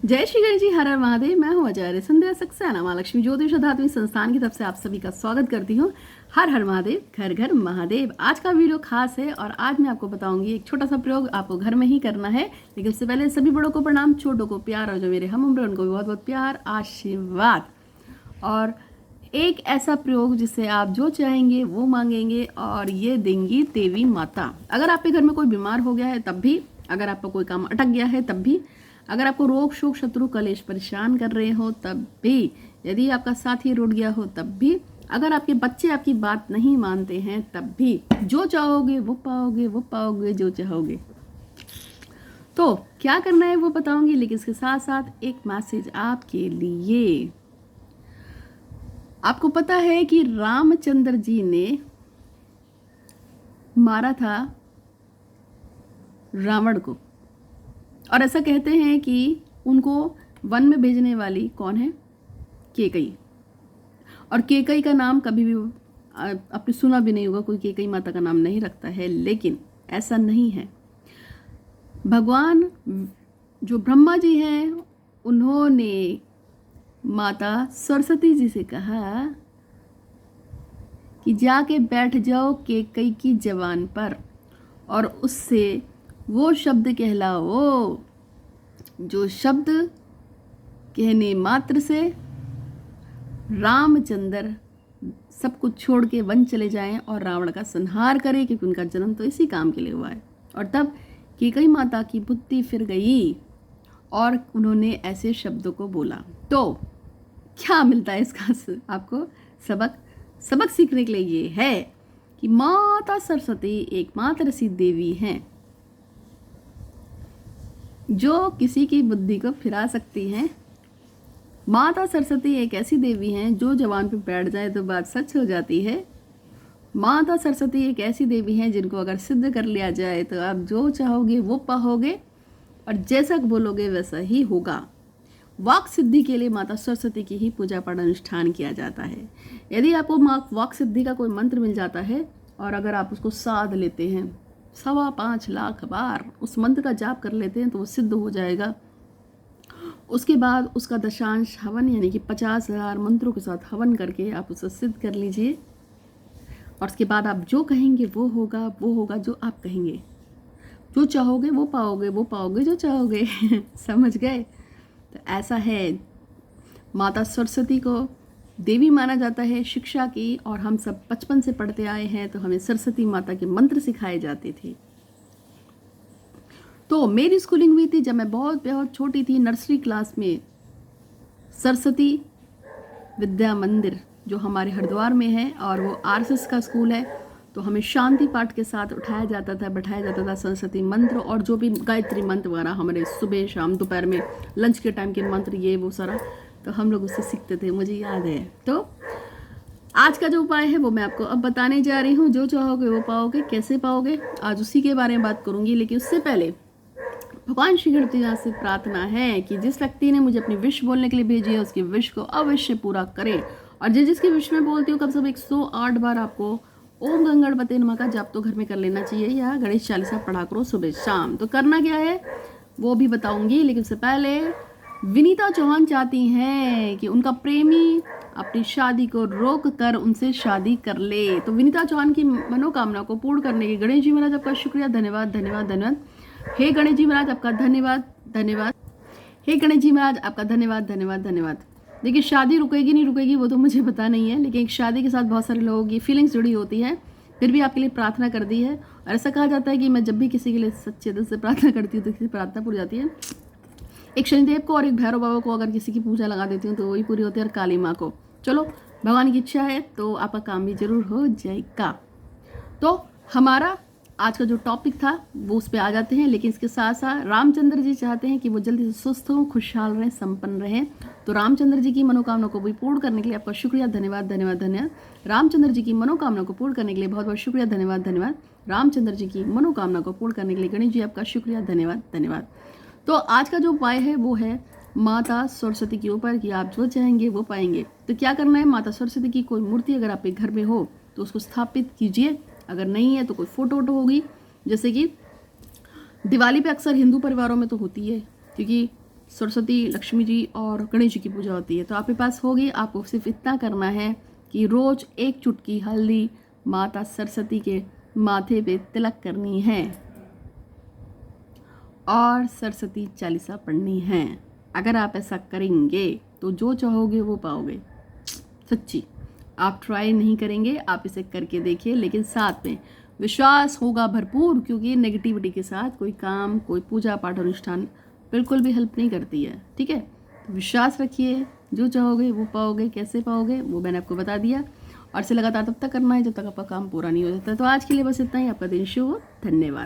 जय श्री गणेश जी, हर हर महादेव। मैं हूँ आचार्य संध्या सक्सेना माँ लक्ष्मी ज्योतिष अध्यात्मिक संस्थान की तरफ से आप सभी का स्वागत करती हूँ। हर हर महादेव, घर घर महादेव। आज का वीडियो खास है और आज मैं आपको बताऊंगी एक छोटा सा प्रयोग आपको घर में ही करना है। लेकिन उससे पहले सभी बड़ों को प्रणाम, छोटों को प्यार और जो मेरे हम उम्र उनको भी बहुत बहुत प्यार आशीर्वाद। और एक ऐसा प्रयोग जिससे आप जो चाहेंगे वो मांगेंगे और ये देंगी देवी माता। अगर आपके घर में कोई बीमार हो गया है तब भी, अगर आपका कोई काम अटक गया है तब भी, अगर आपको रोग शोक शत्रु कलेश परेशान कर रहे हो तब भी, यदि आपका साथी रुठ गया हो तब भी, अगर आपके बच्चे आपकी बात नहीं मानते हैं तब भी, जो चाहोगे वो पाओगे, वो पाओगे जो चाहोगे। तो क्या करना है वो बताऊंगी, लेकिन इसके साथ साथ एक मैसेज आपके लिए। आपको पता है कि रामचंद्र जी ने मारा था रावण को, और ऐसा कहते हैं कि उनको वन में भेजने वाली कौन है? कैकई। और कैकई का नाम कभी भी आपने सुना भी नहीं होगा, कोई कैकई माता का नाम नहीं रखता है। लेकिन ऐसा नहीं है। भगवान जो ब्रह्मा जी हैं उन्होंने माता सरस्वती जी से कहा कि जाके बैठ जाओ कैकई की जबान पर और उससे वो शब्द कहलाओ जो शब्द कहने मात्र से रामचंद्र सब कुछ छोड़ के वन चले जाएं और रावण का संहार करें, क्योंकि उनका जन्म तो इसी काम के लिए हुआ है। और तब कैकई माता की बुद्धि फिर गई और उन्होंने ऐसे शब्दों को बोला। तो क्या मिलता है इसका आपको सबक सीखने के लिए? ये है कि माता सरस्वती एकमात्र ऐसी देवी हैं जो किसी की बुद्धि को फिरा सकती हैं। माता सरस्वती एक ऐसी देवी हैं जो जबान पे बैठ जाए तो बात सच हो जाती है। माता सरस्वती एक ऐसी देवी हैं जिनको अगर सिद्ध कर लिया जाए तो आप जो चाहोगे वो पाओगे और जैसा बोलोगे वैसा ही होगा। वाक सिद्धि के लिए माता सरस्वती की ही पूजा पाठ अनुष्ठान किया जाता है। यदि आपको वाक सिद्धि का कोई मंत्र मिल जाता है और अगर आप उसको साध लेते हैं 5.25 लाख बार उस मंत्र का जाप कर लेते हैं तो वो सिद्ध हो जाएगा। उसके बाद उसका दशांश हवन यानी कि 50,000 मंत्रों के साथ हवन करके आप उसे सिद्ध कर लीजिए। और उसके बाद आप जो कहेंगे वो होगा जो आप कहेंगे। जो चाहोगे वो पाओगे जो चाहोगे। समझ गए? तो ऐसा है। माता सरस्वती को देवी माना जाता है शिक्षा की, और हम सब बचपन से पढ़ते आए हैं तो हमें सरस्वती माता के मंत्र सिखाए जाते थे। तो मेरी स्कूलिंग हुई थी जब मैं बहुत बहुत छोटी थी, नर्सरी क्लास में। सरस्वती विद्या मंदिर जो हमारे हरिद्वार में है और वो आरएसएस का स्कूल है, तो हमें शांति पाठ के साथ उठाया जाता था, बैठाया जाता था सरस्वती मंत्र और जो भी गायत्री मंत्र वगैरह हमारे सुबह शाम दोपहर में लंच के टाइम के मंत्र ये वो सारा, तो हम लोग उससे सीखते थे, मुझे याद है। तो आज का जो उपाय है वो मैं आपको अब बताने जा रही हूँ। जो चाहोगे वो पाओगे। कैसे पाओगे आज उसी के बारे में बात करूँगी। लेकिन उससे पहले भगवान श्री गणेश से प्रार्थना है कि जिस व्यक्ति ने मुझे अपनी विश बोलने के लिए भेजी है उसकी विश को अवश्य पूरा करें। और जिसकी विश में बोलती हूँ कम से कम 108 बार आपको ओम गंगणपते नमः का जाप तो घर में कर लेना चाहिए, या गणेश चालीसा पढ़ा करो सुबह शाम। तो करना क्या है वो भी बताऊंगी, लेकिन उससे पहले विनीता चौहान चाहती हैं कि उनका प्रेमी अपनी शादी को रोक कर उनसे शादी कर ले। तो विनीता चौहान की मनोकामना को पूर्ण करने के गणेश जी महाराज आपका शुक्रिया, धन्यवाद धन्यवाद धन्यवाद। हे गणेश जी महाराज आपका धन्यवाद धन्यवाद। हे गणेश जी महाराज आपका धन्यवाद धन्यवाद धन्यवाद। देखिए शादी रुकेगी नहीं रुकेगी वो तो मुझे पता नहीं है, लेकिन एक शादी के साथ बहुत सारे लोगों की फीलिंग्स जुड़ी होती है। फिर भी आपके लिए प्रार्थना कर दी है। और ऐसा कहा जाता है कि मैं जब भी किसी के लिए सच्चे दिल से प्रार्थना करती हूँ तो किसी प्रार्थना पूरी जाती है। एक शनिदेव को और एक भैरव बाबा को अगर किसी की पूजा लगा देती हूँ तो वही पूरी होती है, और काली माँ को। चलो भगवान की इच्छा है तो आपका काम भी जरूर हो जाएगा। तो हमारा आज का जो टॉपिक था वो उस पर आ जाते हैं। लेकिन इसके साथ साथ रामचंद्र जी चाहते हैं कि वो जल्दी से स्वस्थ हों, खुशहाल रहें, संपन्न रहें। तो रामचंद्र जी की मनोकामना को भी पूर्ण करने के लिए आपका शुक्रिया, धन्यवाद धन्यवाद धन्यवाद। रामचंद्र जी की मनोकामना को पूर्ण करने के लिए बहुत बहुत शुक्रिया, धन्यवाद धन्यवाद। रामचंद्र जी की मनोकामना को पूर्ण करने के लिए गणेश जी आपका शुक्रिया, धन्यवाद धन्यवाद। तो आज का जो उपाय है वो है माता सरस्वती के ऊपर कि आप जो चाहेंगे वो पाएंगे। तो क्या करना है, माता सरस्वती की कोई मूर्ति अगर आपके घर में हो तो उसको स्थापित कीजिए। अगर नहीं है तो कोई फोटो होगी, जैसे कि दिवाली पे अक्सर हिंदू परिवारों में तो होती है, क्योंकि सरस्वती, लक्ष्मी जी और गणेश जी की पूजा होती है। तो आपके पास होगी, आपको सिर्फ इतना करना है कि रोज़ एक चुटकी हल्दी माता सरस्वती के माथे पे तिलक करनी है और सरस्वती चालीसा पढ़नी है। अगर आप ऐसा करेंगे तो जो चाहोगे वो पाओगे। सच्ची, आप ट्राई नहीं करेंगे, आप इसे करके देखिए, लेकिन साथ में विश्वास होगा भरपूर, क्योंकि नेगेटिविटी के साथ कोई काम, कोई पूजा पाठ अनुष्ठान बिल्कुल भी हेल्प नहीं करती है। ठीक है, तो विश्वास रखिए, जो चाहोगे वो पाओगे। कैसे पाओगे वो मैंने आपको बता दिया, और इसे लगातार तब तक करना है जब तक आपका काम पूरा नहीं हो जाता। तो आज के लिए बस इतना ही। आपका दिन शुभ हो। धन्यवाद।